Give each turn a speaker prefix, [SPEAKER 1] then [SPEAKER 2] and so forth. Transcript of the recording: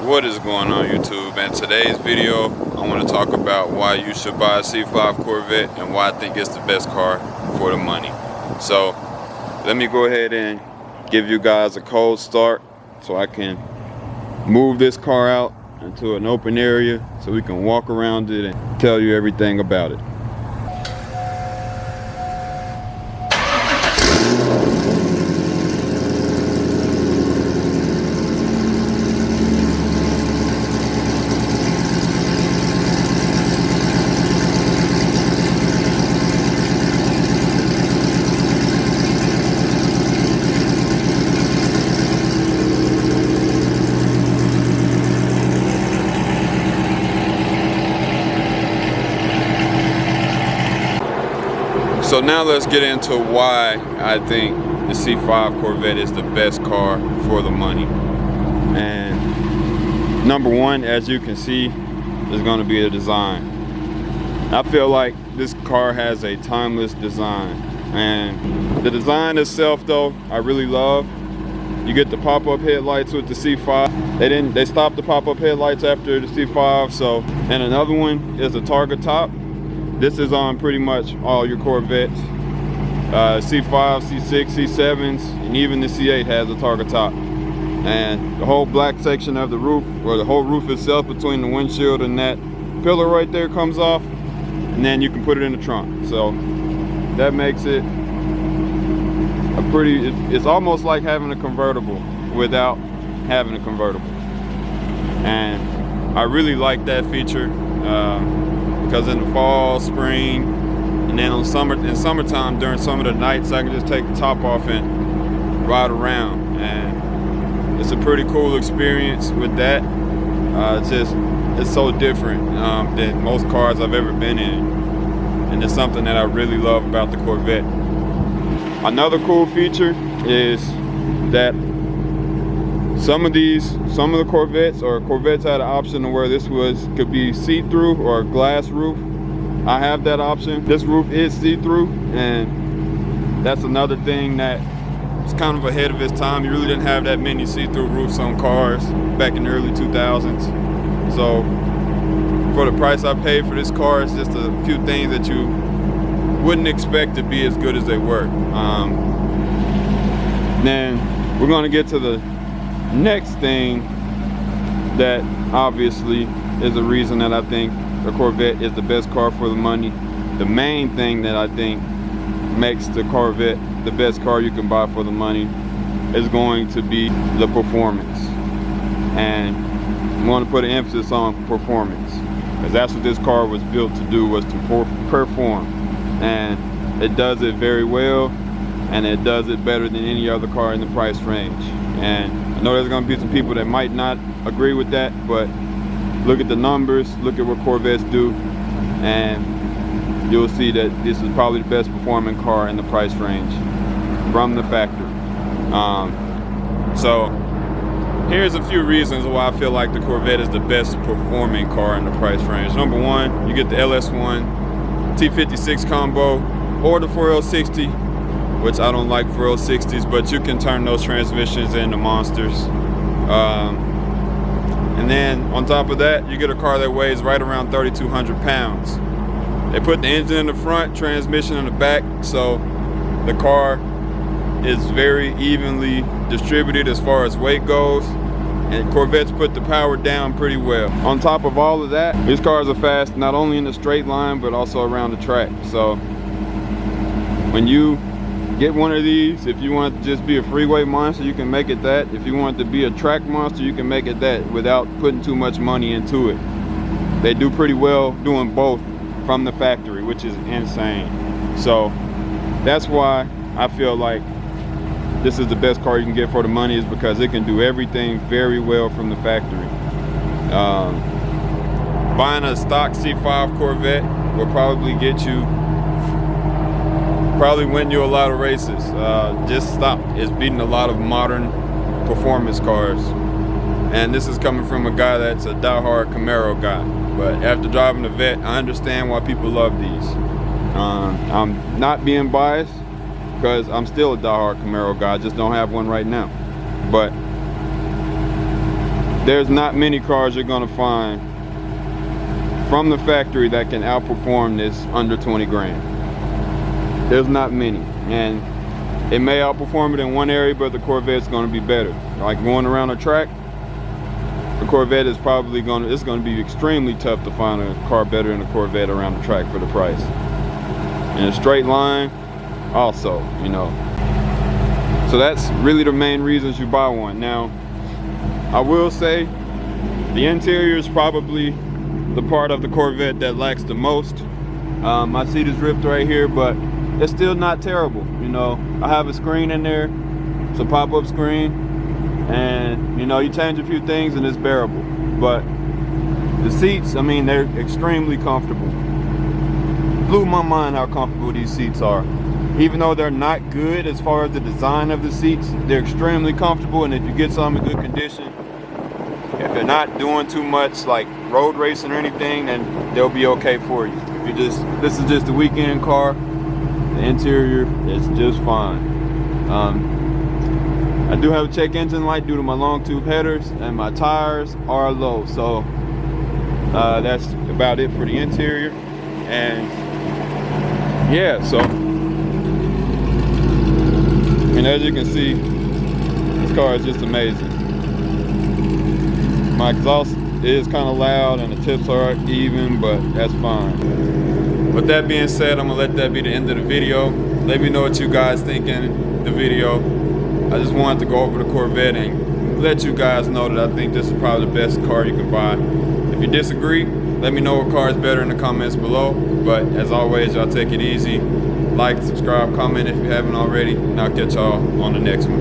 [SPEAKER 1] What is going on, YouTube? In today's video I want to talk about why you should buy a C5 Corvette and why I think it's the best car for the money. So let me go ahead and give you guys a cold start so I can move this car out into an open area so we can walk around it and tell you everything about it. So now let's get into why I think the C5 Corvette is the best car for the money. And number one, as you can see, is going to be the design. I feel like this car has a timeless design. And the design itself though, I really love. You get the pop-up headlights with the C5. They stopped the pop-up headlights after the C5. So, and another one is the Targa top. This is on pretty much all your Corvettes. C5, C6, C7s, and even the C8 has a Targa top. And the whole black section of the roof, or the whole roof itself between the windshield and that pillar right there comes off. And then you can put it in the trunk. So that makes it a pretty, it's almost like having a convertible without having a convertible. And I really like that feature. Because in the fall, spring, and then in summertime during some of the nights, I can just take the top off and ride around, and it's a pretty cool experience with that. It's so different than most cars I've ever been in, and it's something that I really love about the Corvette. Another cool feature is that some of the Corvettes had an option to where this could be see-through or a glass roof. I have that option. This roof is see-through, and that's another thing that is kind of ahead of its time. You really didn't have that many see-through roofs on cars back in the early 2000s. So for the price I paid for this car, it's just a few things that you wouldn't expect to be as good as they were. Then we're going to get to the next thing that obviously is the reason that I think the Corvette is the best car for the money. The main thing that I think makes the Corvette the best car you can buy for the money is going to be the performance. And I'm going to put an emphasis on performance, because that's what this car was built to do, was to perform. And it does it very well, and it does it better than any other car in the price range. And I know there's going to be some people that might not agree with that, but look at the numbers, look at what Corvettes do, and you'll see that this is probably the best performing car in the price range from the factory. So here's a few reasons why I feel like the Corvette is the best performing car in the price range. Number one, you get the LS1 T56 combo or the 4L60, which I don't like 4L60s, but you can turn those transmissions into monsters. And then on top of that, you get a car that weighs right around 3,200 pounds. They put the engine in the front, transmission in the back, so the car is very evenly distributed as far as weight goes, and Corvettes put the power down pretty well. On top of all of that, these cars are fast not only in the straight line, but also around the track. So when you get one of these, if you want it to just be a freeway monster, you can make it that. If you want it to be a track monster, you can make it that without putting too much money into it. They do pretty well doing both from the factory, which is insane. So that's why I feel like this is the best car you can get for the money, is because it can do everything very well from the factory. Buying a stock C5 Corvette will probably win you a lot of races. Just stop. It's beating a lot of modern performance cars. And this is coming from a guy that's a diehard Camaro guy. But after driving the Vette, I understand why people love these. I'm not being biased, because I'm still a diehard Camaro guy. I just don't have one right now. But there's not many cars you're gonna find from the factory that can outperform this under 20 grand. There's not many, and it may outperform it in one area, but the Corvette's gonna be better. Like going around a track, the Corvette is probably it's gonna be extremely tough to find a car better than a Corvette around the track for the price. In a straight line, also, you know. So that's really the main reasons you buy one. Now, I will say the interior is probably the part of the Corvette that lacks the most. My seat is ripped right here, but it's still not terrible. You know, I have a screen in there. It's a pop-up screen, and you know, you change a few things and it's bearable. But the seats, I mean, they're extremely comfortable. Blew my mind how comfortable these seats are. Even though they're not good as far as the design of the seats, they're extremely comfortable, and if you get some in good condition, if you're not doing too much like road racing or anything, then they'll be okay for you. If you this is just a weekend car, the interior is just fine. I do have a check engine light due to my long tube headers, and my tires are low, so that's about it for the interior. And yeah, so and as you can see, this car is just amazing. My exhaust is kind of loud and the tips are even, but that's fine. With that being said, I'm gonna let that be the end of the video. Let me know what you guys think in the video. I just wanted to go over the Corvette and let you guys know that I think this is probably the best car you can buy. If you disagree, let me know what car is better in the comments below. But as always, y'all take it easy. Like, subscribe, comment if you haven't already, and I'll catch y'all on the next one.